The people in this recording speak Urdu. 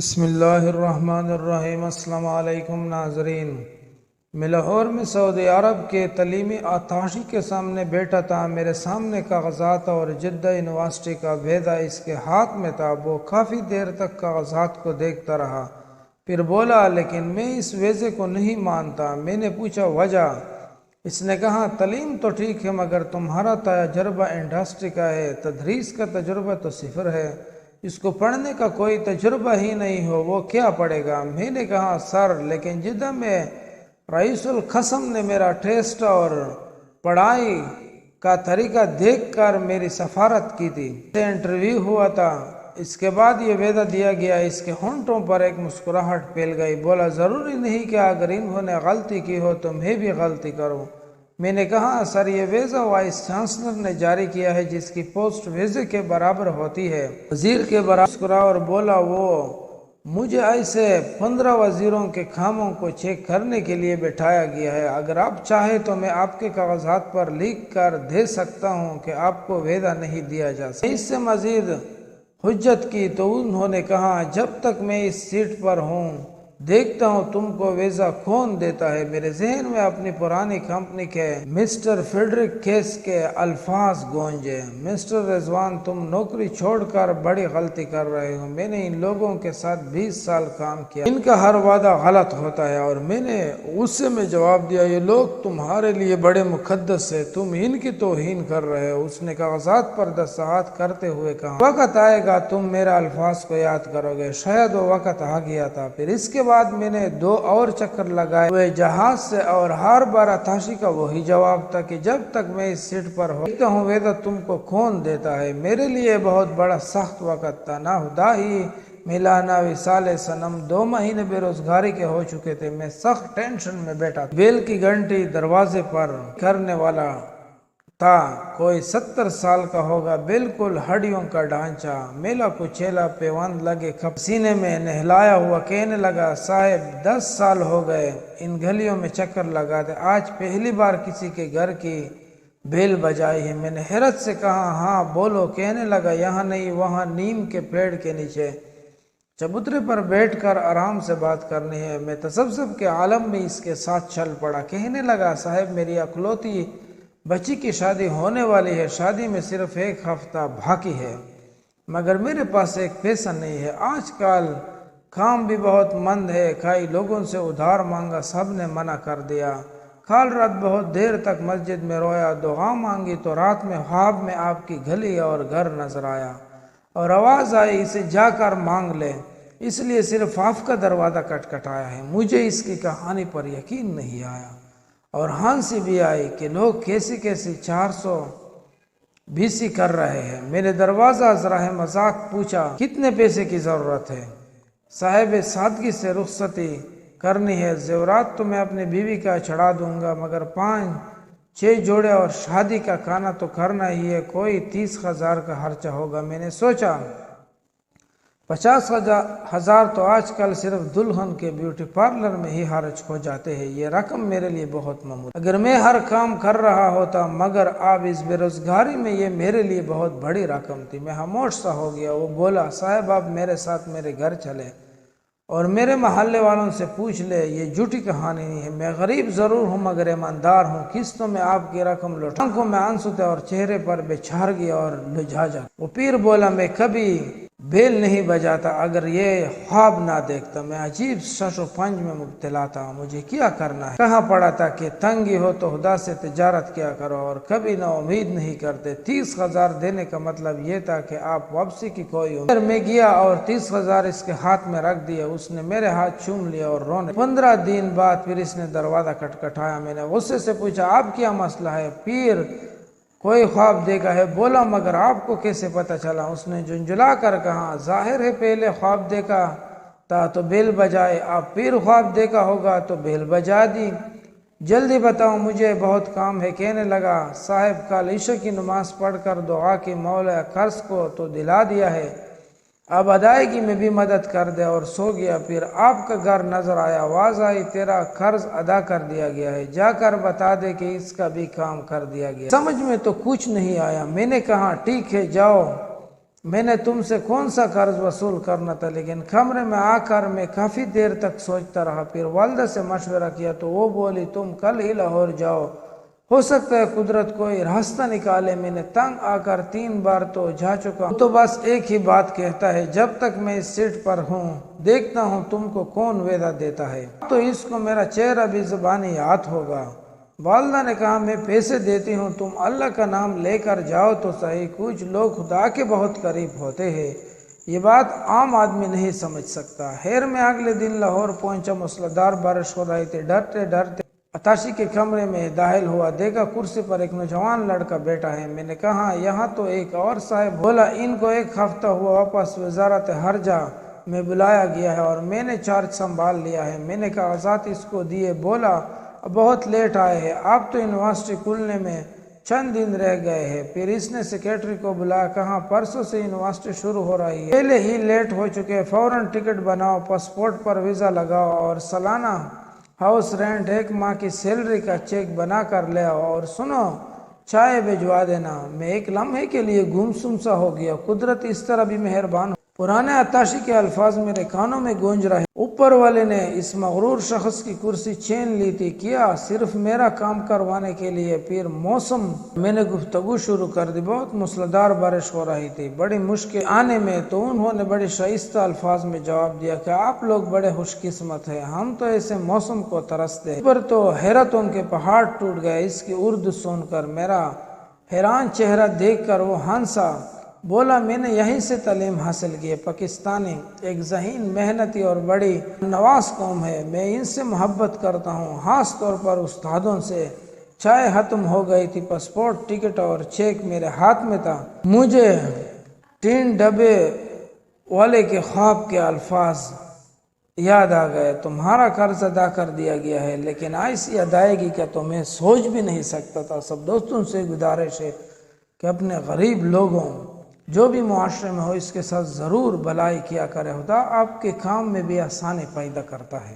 بسم اللہ الرحمن الرحیم۔ السلام علیکم ناظرین، میں لاہور میں سعودی عرب کے تعلیمی آتشی کے سامنے بیٹھا تھا۔ میرے سامنے کاغذات اور جدہ یونیورسٹی کا ویزا اس کے ہاتھ میں تھا۔ وہ کافی دیر تک کاغذات کو دیکھتا رہا، پھر بولا لیکن میں اس ویزے کو نہیں مانتا۔ میں نے پوچھا وجہ؟ اس نے کہا تعلیم تو ٹھیک ہے مگر تمہارا تجربہ انڈسٹری کا ہے، تدریس کا تجربہ تو صفر ہے۔ اس کو پڑھنے کا کوئی تجربہ ہی نہیں ہو، وہ کیا پڑھے گا؟ میں نے کہا سر لیکن جدہ میں رئیس القسم نے میرا ٹیسٹ اور پڑھائی کا طریقہ دیکھ کر میری سفارت کی تھی، انٹرویو ہوا تھا، اس کے بعد یہ وعدہ دیا گیا۔ اس کے ہونٹوں پر ایک مسکراہٹ پھیل گئی۔ بولا ضروری نہیں کہ اگر انہوں نے غلطی کی ہو تو میں بھی غلطی کروں۔ میں نے کہا سر یہ ویزا وائس چانسلر نے جاری کیا ہے جس کی پوسٹ ویزے کے برابر ہوتی ہے۔ وزیر کے برابر مسکرا اور بولا وہ مجھے ایسے 15 وزیروں کے کاموں کو چیک کرنے کے لیے بٹھایا گیا ہے۔ اگر آپ چاہیں تو میں آپ کے کاغذات پر لکھ کر دے سکتا ہوں کہ آپ کو ویزا نہیں دیا جا سکتا۔ اس سے مزید حجت کی تو انہوں نے کہا جب تک میں اس سیٹ پر ہوں دیکھتا ہوں تم کو ویزا کون دیتا ہے۔ میرے ذہن میں اپنی پرانی کمپنی کے مسٹر فیڈرک کیس کے الفاظ گونجے، مسٹر رضوان تم نوکری چھوڑ کر بڑی غلطی کر رہے ہو۔ میں نے ان لوگوں کے ساتھ 20 سال کام کیا، ان کا ہر وعدہ غلط ہوتا ہے۔ اور میں نے غصے میں جواب دیا یہ لوگ تمہارے لیے بڑے مقدس ہے، تم ان کی توہین کر رہے ہو۔ اس نے کاغذات پر دستخط کرتے ہوئے کہا وقت آئے گا تم میرا الفاظ کو یاد کرو گے۔ شاید وہ وقت آ گیا تھا۔ پھر اس کے بعد میں نے 2 اور چکر لگائے ہوئے جہاز سے اور ہر بار آتشی کا وہی جواب تھا کہ جب تک میں اس سیٹ پر دیکھتا ہوں ویزا تم کو کون دیتا ہے۔ میرے لیے بہت بڑا سخت وقت تھا، نہ خدا ہی ملا نہ وصال صنم۔ 2 مہینے بے روزگاری کے ہو چکے تھے۔ میں سخت ٹینشن میں بیٹھا تھا۔ بیل کی گھنٹی دروازے پر کرنے والا تھا، کوئی 70 سال کا ہوگا، بالکل ہڈیوں کا ڈھانچہ، میلا کچیلا، پیوند لگے سینے میں، نہلایا ہوا، کہنے لگا صاحب 10 سال ہو گئے ان گلیوں میں چکر لگاتے، آج پہلی بار کسی کے گھر کی بیل بجائی ہے۔ میں نے حیرت سے کہا ہاں بولو۔ کہنے لگا یہاں نہیں، وہاں نیم کے پیڑ کے نیچے چبوترے پر بیٹھ کر آرام سے بات کرنی ہے۔ میں تصوف کے عالم میں اس کے ساتھ چل پڑا۔ کہنے لگا صاحب میری اکلوتی بچی کی شادی ہونے والی ہے، شادی میں صرف 1 ہفتہ باقی ہے مگر میرے پاس ایک پیسہ نہیں ہے۔ آج کل کام بھی بہت مند ہے، کئی لوگوں سے ادھار مانگا، سب نے منع کر دیا۔ کل رات بہت دیر تک مسجد میں رویا، دعا مانگی تو رات میں خواب میں آپ کی گلی اور گھر نظر آیا اور آواز آئی اسے جا کر مانگ لے، اس لیے صرف آپ کا دروازہ کھٹکھٹایا ہے۔ مجھے اس کی کہانی پر یقین نہیں آیا اور ہنسی بھی آئی کہ لوگ کیسی 420 کر رہے ہیں۔ میں نے دروازہ ذرا مذاق پوچھا کتنے پیسے کی ضرورت ہے؟ صاحب سادگی سے رخصتی کرنی ہے، زیورات تو میں اپنی بیوی کا چڑھا دوں گا مگر 5-6 جوڑے اور شادی کا کھانا تو کرنا ہی ہے، کوئی 30,000 کا خرچہ ہوگا۔ میں نے سوچا 50,000 تو آج کل صرف دلہن کے بیوٹی پارلر میں ہی خرچ ہو جاتے ہیں، یہ رقم میرے لیے بہت معمولی اگر میں ہر کام کر رہا ہوتا، مگر اب اس بے روزگاری میں یہ میرے لیے بہت بڑی رقم تھی۔ میں خاموش سا ہو گیا۔ وہ بولا صاحب آپ میرے ساتھ میرے گھر چلے اور میرے محلے والوں سے پوچھ لے، یہ جھوٹی کہانی نہیں ہے، میں غریب ضرور ہوں مگر ایماندار ہوں، قسطوں میں آپ کی رقم لوٹا۔ آنکھوں میں آنسو تھے اور چہرے پر بے چار گیا اور لجا جا۔ وہ پیر بولا میں کبھی بیل نہیں بجاتا اگر یہ خواب نہ دیکھتا، میں عجیب شش و پنج میں مبتلا تھا، مجھے کیا کرنا ہے؟ کہاں پڑا تھا کہ تنگی ہو تو خدا سے تجارت کیا کرو اور کبھی نہ امید نہیں کرتے۔ 30,000 دینے کا مطلب یہ تھا کہ آپ واپسی کی کوئی امید۔ میں گیا اور 30,000 اس کے ہاتھ میں رکھ دیا، اس نے میرے ہاتھ چوم لیا اور رونے۔ 15 دن بعد پھر اس نے دروازہ کھٹکھٹایا۔ میں نے غصے سے پوچھا آپ کیا مسئلہ ہے؟ پیر کوئی خواب دیکھا ہے؟ بولا مگر آپ کو کیسے پتہ چلا؟ اس نے جھنجھلا کر کہا ظاہر ہے پہلے خواب دیکھا تھا تو بیل بجائے، اب پھر خواب دیکھا ہوگا تو بیل بجا دی۔ جلدی بتاؤ مجھے بہت کام ہے۔ کہنے لگا صاحب کل عشاء کی نماز پڑھ کر دعا کی مولا قرض کو تو دلا دیا ہے، اب ادائیگی میں بھی مدد کر دے، اور سو گیا۔ پھر آپ کا گھر نظر آیا، آواز آئی تیرا قرض ادا کر دیا گیا ہے، جا کر بتا دے کہ اس کا بھی کام کر دیا گیا۔ سمجھ میں تو کچھ نہیں آیا۔ میں نے کہا ٹھیک ہے جاؤ میں نے تم سے کون سا قرض وصول کرنا تھا، لیکن کمرے میں آ کر میں کافی دیر تک سوچتا رہا۔ پھر والدہ سے مشورہ کیا تو وہ بولی تم کل ہی لاہور جاؤ، ہو سکتا ہے قدرت کوئی راستہ نکالے۔ میں نے تنگ آ کر 3 بار تو جا چکا ہوں، تو بس ایک ہی بات کہتا ہے جب تک میں اس سیٹ پر ہوں دیکھتا ہوں تم کو کون وعدہ دیتا ہے، تو اس کو میرا چہرہ بھی زبانی یاد ہوگا۔ والدہ نے کہا میں پیسے دیتی ہوں، تم اللہ کا نام لے کر جاؤ تو صحیح، کچھ لوگ خدا کے بہت قریب ہوتے ہیں، یہ بات عام آدمی نہیں سمجھ سکتا۔ خیر میں اگلے دن لاہور پہنچا، موسلادھار بارش ہو رہی تھی۔ ڈرتے ڈرتے عطاشی کے کمرے میں داخل ہوا، دیکھا کرسی پر ایک نوجوان لڑکا بیٹھا ہے۔ میں نے کہا یہاں تو ایک اور صاحب، بولا ان کو 1 ہفتہ ہوا واپس وزارت خارجہ میں بلایا گیا ہے اور میں نے چارج سنبھال لیا ہے۔ میں نے کاغذات اس کو دیے، بولا بہت لیٹ آئے ہیں، اب تو یونیورسٹی کھلنے میں چند دن رہ گئے ہیں۔ پھر اس نے سیکرٹری کو بلایا، کہا پرسوں سے یونیورسٹی شروع ہو رہی ہے، پہلے ہی لیٹ ہو چکے، فوراً ٹکٹ بناؤ، پاسپورٹ پر ویزا لگاؤ اور سالانہ ہاؤس رینٹ 1 ماہ کی سیلری کا چیک بنا کر لے آؤ، اور سنو چائے بھجوا دینا۔ میں ایک لمحے کے لیے گمسم سا ہو گیا، قدرت اس طرح بھی مہربان۔ پرانے عطاشی کے الفاظ میرے کانوں میں گونج رہے، اوپر والے نے اس مغرور شخص کی کرسی چھین لی تھی، کیا صرف میرا کام کروانے کے لیے۔ پھر موسم میں نے گفتگو شروع کر دی، بہت موسلادھار بارش ہو رہی تھی، بڑی مشکل آنے میں، تو انہوں نے بڑے شائستہ الفاظ میں جواب دیا کہ آپ لوگ بڑے خوش قسمت ہیں، ہم تو ایسے موسم کو ترستے ہیں۔ پر تو حیرتوں کے پہاڑ ٹوٹ گئے، اس کی اردو سن کر، میرا حیران چہرہ دیکھ کر وہ ہنسا، بولا میں نے یہیں سے تعلیم حاصل کی ہے، پاکستانی ایک ذہین، محنتی اور بڑی نواز قوم ہے، میں ان سے محبت کرتا ہوں، خاص طور پر استادوں سے۔ چائے ختم ہو گئی تھی، پاسپورٹ، ٹکٹ اور چیک میرے ہاتھ میں تھا۔ مجھے 3 ڈبے والے کے خواب کے الفاظ یاد آ گئے، تمہارا قرض ادا کر دیا گیا ہے، لیکن ایسی ادائیگی کا تو میں سوچ بھی نہیں سکتا تھا۔ سب دوستوں سے گزارش ہے کہ اپنے غریب لوگوں جو بھی معاشرے میں ہو اس کے ساتھ ضرور بھلائی کیا کرے، خدا آپ کے کام میں بھی آسانی پیدا کرتا ہے۔